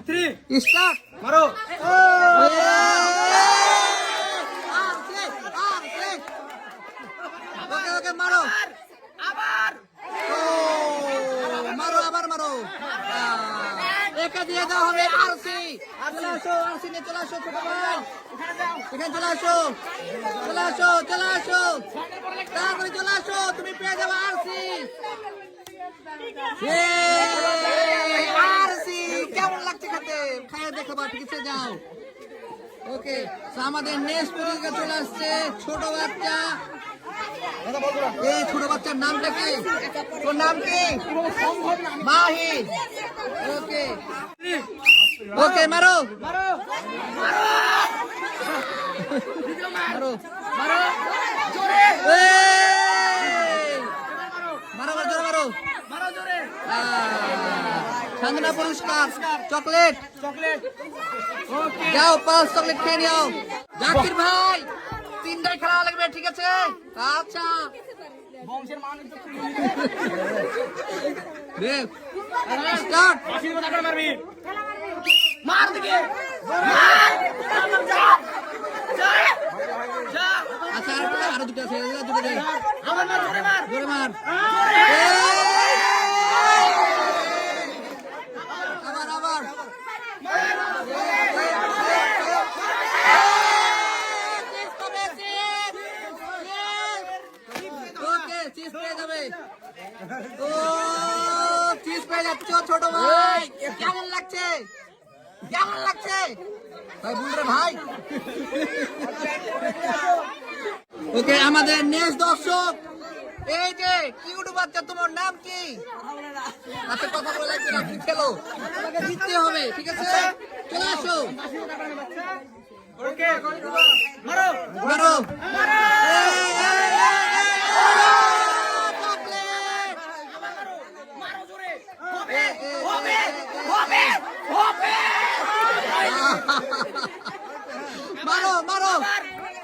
3 start মারো ওকে ওকে মারো আবার মারো আবার মারো একা দিয়ে দাও হবে আরসি চলে আসো আরসি নিয়ে চলে আসো ছোট ভাই এখানে চলে আসো চলে আসো চলে আসো তাড়াতাড়ি চলে আসো তুমি পেয়ে যাবে আরসি আরসি কেমন লাগছে খেতে খাইয়ে দেখাবা ঠিক আছে যাও ওকে আমাদের নেক্সট পরীক্ষা চলে আসছে ছোট বাচ্চা এই ছোট বাচ্চার নামটা কি তোর নাম কি মাহি ওকে ওকে মারো মারো মারো মারো জোরে মারো মারো জোরে মারো মারো জোরে সান্ত্বনা পুরস্কার চকলেট চকলেট ওকে যাও 5 চকলেট খেয়ে নাও জাকির ভাই 3টাই খেলা লাগবে ঠিক আছে আচ্ছা বংশের মান একটু দেখ স্টার্ট আশীর কথা করে মারবি মার দিকে মার যা যা যা আচ্ছা আর দুটো আছে দুটো দে আবার মার জোরে মার জোরে মার আবার আবার চিজ পেয়ে যাবে ও চিজ পেয়ে যাচ্ছ ছোট ভাই কেমন লাগছে কেমন লাগছে ভাই বুঝলে ভাই ওকে আমাদের নেক্সট দর্শক এই যে কিউট বাচ্চা তোমার নাম কি আচ্ছা কথা বলে লাগবে না তুমি খেলো তোমাকে জিততে হবে ঠিক আছে চলে আসো ওকে মারো মারো মারো মারো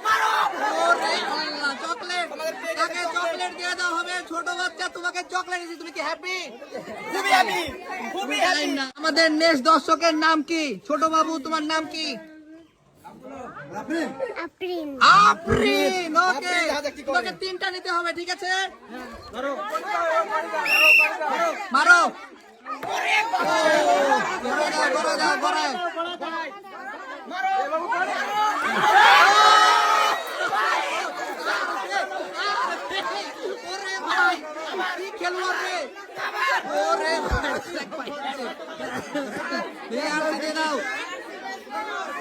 মারো ওরে আল্লাহ চকলেট তাকে চকলেট দিয়ে দাও হবে ছোট বাচ্চা তোমাকে চকলেট দিছি তুমি কি হ্যাপি খুবই হ্যাপি খুবই হ্যাপি আমাদের নেক্সট দর্শকের নাম কি ছোট বাবু তোমার নাম কি আফরিন আফরিন ওকে তোমাকে 3টা নিতে হবে ঠিক আছে মারো মারো ওরে গড়ে দাও গড়ে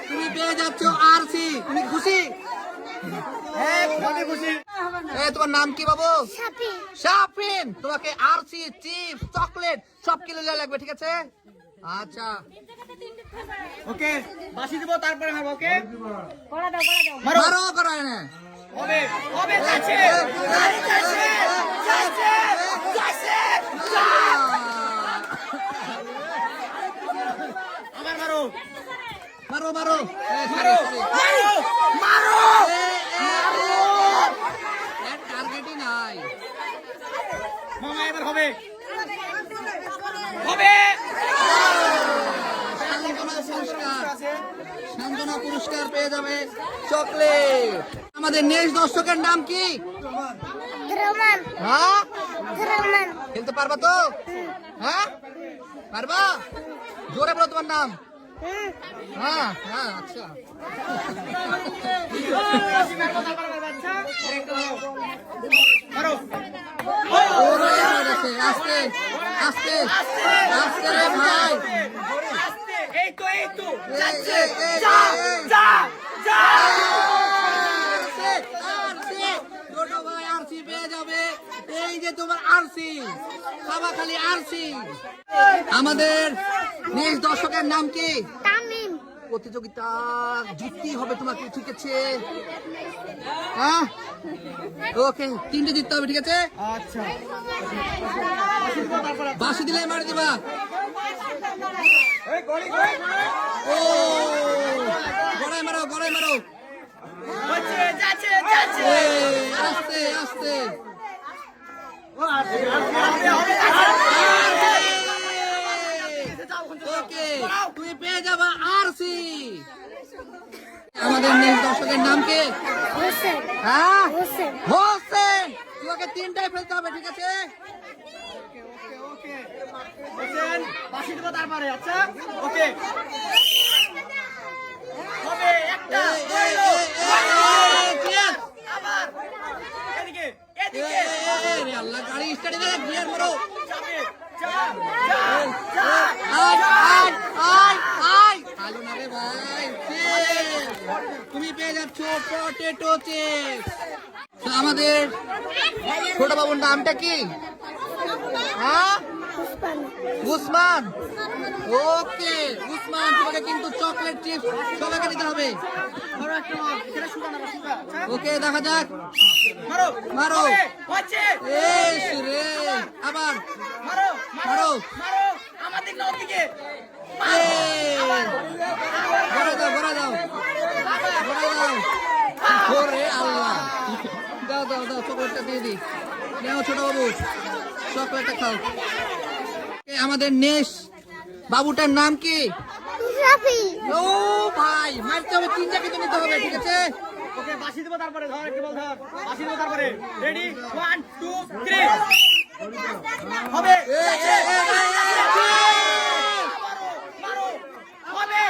তুমি পেয়ে যাচ্ছ আরসি তুমি খুশি তোমার নাম কি বাবু শাফিন তোমাকে আরসি চিপস চকলেট সব কিলো লাগবে ঠিক আছে আচ্ছা ওকে বাসি দিব তারপরে মারবো ওকে করা দাও মারো করায় না হবে হবে যাচ্ছে যাচ্ছে যাচ্ছে যাচ্ছে আবার মারো মারো মারো মারো মারো টার্গেটই নাই মামা এবার হবে হবে সান্ত্বনা পুরস্কার পেয়ে যাবে চকলেট আমাদের নেক্সট দর্শকের নাম কি হ্যাঁ খেলতে পারবা তো হ্যাঁ পারবা জোরে বলো তোমার নাম হ্যাঁ হ্যাঁ আচ্ছা আস্তে আস্তে আস্তে ভাই এই তো যাচ্ছে যা যা যা ছোট ভাই আরসি পেয়ে যাবে এই যে তোমার আরসি খাবা খালি আরসি আমাদের নেক্সট দর্শকের নাম কি তামিম প্রতিযোগিতা জিততেই হবে তোমাকে ঠিক আছে হ্যাঁ ওকে 3টে জিততে হবে ঠিক আছে আচ্ছা বাসি দিলে মারি দিবা ও গড়াই মারো আস্তে আস্তে ওকে তুমি পেয়ে যাবা আরসি। আমাদের নেক্সট দর্শকের নাম কি? হ্যাঁ হোসেন। তোমাকে তিনটাই ফেলতে হবে, ঠিক আছে? হোসেন বাসি দেবো তারপরে। আচ্ছা ওকে হবে একটা। আবার এদিকে এদিকে। আল্লাহ গাড়ি স্টার্ট দে, গিয়ার মারো। ভালো না রে ভাই। তুমি পেয়ে যাচ্ছ পটেটো চিপস। আমাদের ছোট বাবুর নামটা কি? হ্যাঁ উসমান। ওকে উসমান, তোমাকে কিন্তু চকলেট চিপস সবাইকে দিতে হবে। ওকে দেখা যাক। মারো মারো। এস রে, আবার মারো মারো মারো। আমাদের দিকে ভরে দাও ভরে দাও ভরে দাও। ওরে আল্লাহ, দাও দাও দাও, চকলেটটা দিয়ে দিই। নাও ছোট বাবু, চকলেটটা খাও। আমাদের নেক্সট বাবুটার নাম কি? ও ভাই, মারতে হবে, তিনটা কিন্তু নিতে হবে, ঠিক আছে? ওকে বাসি দেবো তারপরে। ধর একটু বল, ধর বাসি দেবো তারপরে। রেডি 1 2 3 হবে। মারো হবে।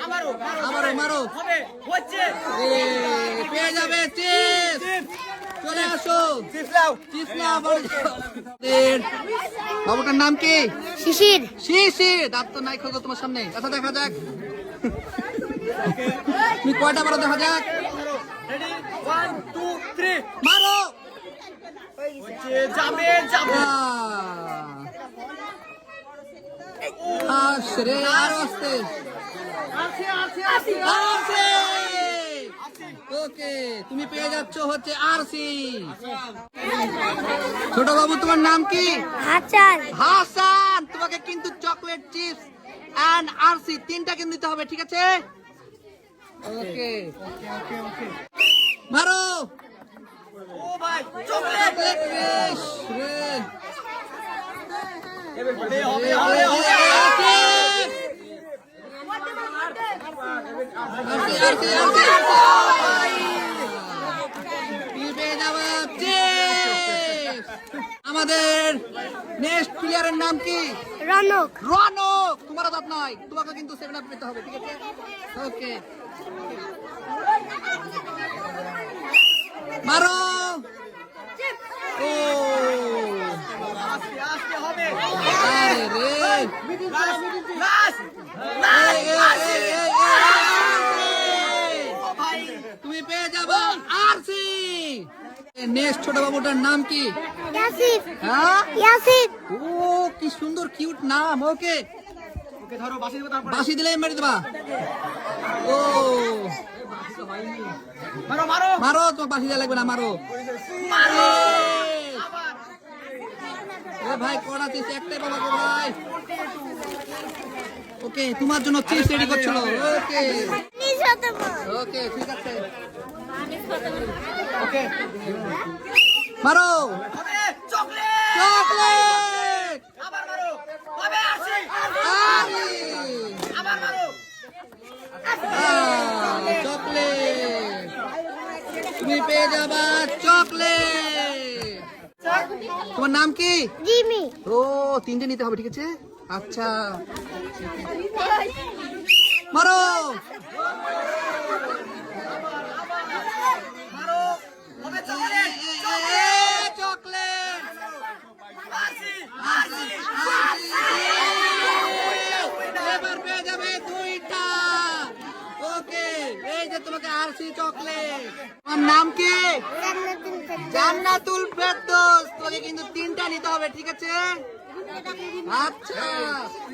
আমারও আমারও মারো হবে। হচ্ছে পেয়ে যাবে চিপস। চলে আসো, চিপস নাও চিপস নাও। বাবুটার নাম কি? শিশির। শিশির, দাঁত তো নাই খোঁজো তোমার সামনে। আচ্ছা দেখা যাক তুমি কয়টা মারো, দেখা যাক। রেডি 1 2 3 মারো। যাবে যাবে। আরে আর আসতে। ওকে তুমি পেয়ে যাচ্ছ হচ্ছে আরসি। ছোট বাবু তোমার নাম কি? হাসান। হাসান, তোমাকে কিন্তু চকলেট চিপস এন্ড আরসি তিনটা কিন্তু দিতে হবে, ঠিক আছে? ওকে মারো। ও ভাই চকলেট রে। আমাদের নেক্সট প্লেয়ারের নাম কি? রনক। রনক, তোমার দাঁত নাই, তোমাকে কিন্তু 7 আপ পেতে হবে, ঠিক আছে? ওকে মারো। ও আস্তে হবে। আরে রে তুমি পেয়ে যাবে আরসি। নেক্সট ছোট বাবুটার নাম কি? ইয়াসিফ। হ্যাঁ ইয়াসিফ। ও কি সুন্দর কিউট নাম। ওকে ওকে ধরো, বাসি দেবো তারপর। বাসি দিলে মেরে দেবা। ও মারো মারো মারো, তোমার বাসি দেওয়া লাগবে না, মারো মারো। ভাই কড়া চিপস একটাই বাবা গো ভাই। ওকে তোমার জন্য চিপস রেডি করছিল। ওকে ওকে ঠিক আছে। ওকে মারো চকলেট চকলেট। আবার মারো হবে আরসি। আবার মারো চকলেট। তুমি পেয়ে যাবা চকলেট। তোমার নাম কি? জিমি। ও তিনটে নিতে হবে, ঠিক আছে? আচ্ছা মারো চকলেট। এবার পেয়ে যাবে দুইটা। ওকে এই যে তোমাকে আরসি চকলেট। তোমার নাম কি? জান্নাতুল ফেরদৌস। তোমাকে কিন্তু তিনটা নিতে হবে, ঠিক আছে? আচ্ছা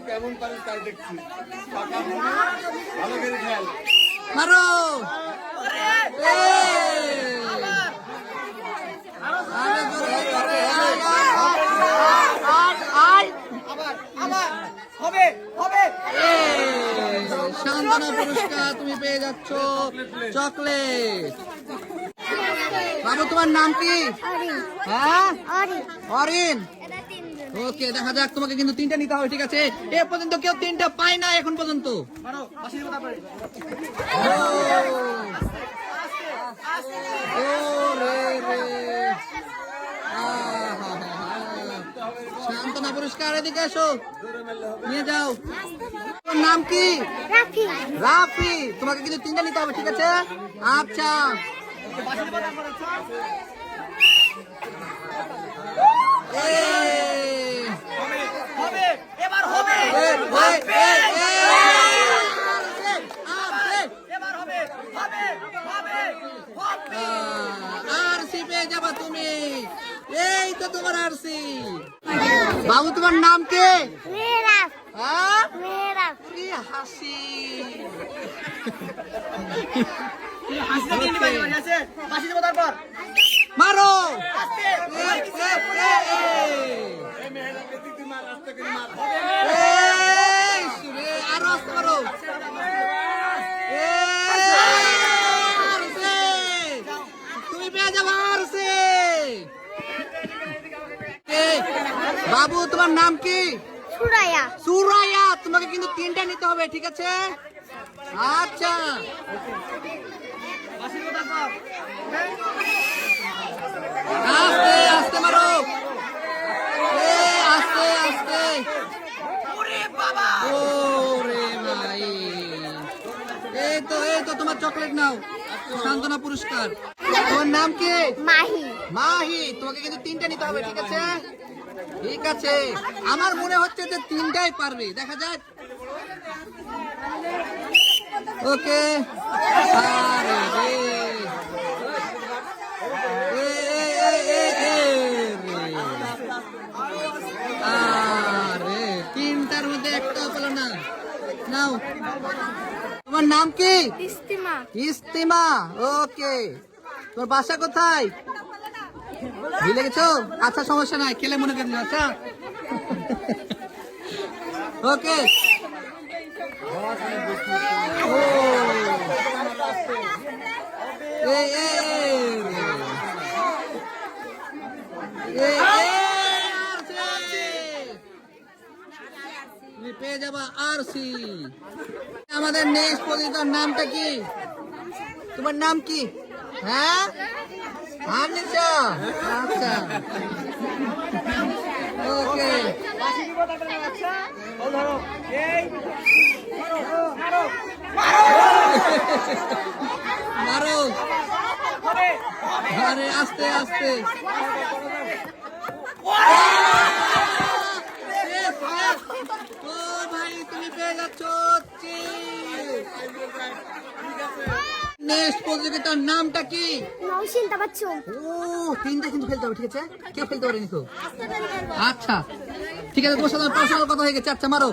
কেমন পারেন তাই দেখছি। মারো সান্ত্বনা পুরস্কার, তুমি পেয়ে যাচ্ছ চকলেট। বাবু তোমার নাম কি? হ্যাঁ অরিন। ওকে, দেখা যাক, তোমাকে কিন্তু 3টা নিতে হবে, ঠিক আছে? এ পর্যন্ত কেউ 3টা পায় না এখন পর্যন্ত। ও রে রে। শান্তনা পুরস্কার, এদিকে এসো, নিয়ে যাও। তোর নাম কি? রাফি। রাফি, তোমাকে কিন্তু 3টা নিতে হবে, ঠিক আছে? আচ্ছা, আরসি পেয়ে যাবা তুমি। এই তো তোমার আরসি। বাবু, তোমার নাম কে? মেহরাব। হ্যাঁ, মেহরাব। কি হাসি। মারো। এই সুরে, আরো আসতে পারো। তুমি পেয়ে যাবো আরসি। বাবু, তোমার নাম কি? সুরাইয়া। সুরাইয়া, তোমাকে কিন্তু 3টা নিতে হবে, ঠিক আছে? আচ্ছা, আস্তে আস্তে মারো। আস্তে আস্তে। ওরে ভাই, এই তো তোমার চকলেট নাও, শান্তনা পুরস্কার। তোমার নাম কি? মাহি। মাহি, তোমাকে কিন্তু 3টা নিতে হবে, ঠিক আছে? ঠিক আছে, আমার মনে হচ্ছে যে 3টাই পারবে, দেখা যাক। ওকে, আরে রে। আরে 3টার মধ্যে একটাও পেলো না। নাও, তোমার নাম কি? ইস্তিমা। ইস্তিমা, ওকে। তোমার বাসা কোথায়? ভুলে গেছো? আচ্ছা, সমস্যা নাই, খেলে মনে করেন। আচ্ছা, ওকে। তুমি পেয়ে যাবা আরসি। আমাদের নেক্সট প্রতিযোগিতার নামটা কি? তোমার নাম কি? হ্যাঁ, আনিশা। আচ্ছা, ওকে। মারো। আরে আস্তে আস্তে। ও ভাই, তুমি পেয়ে যাচ্ছ। নেক্সট প্রতিযোগিতার নামটা কি? নওশিন তাবাচ্চুম। ও, 3টা কিন্তু ফেলতে হবে, ঠিক আছে? কেউ ফেলতে পারেনি তো। আচ্ছা, ঠিক আছে, তোমার সাথে পার্সোনাল কথা হয়ে গেছে। আচ্ছা, মারো।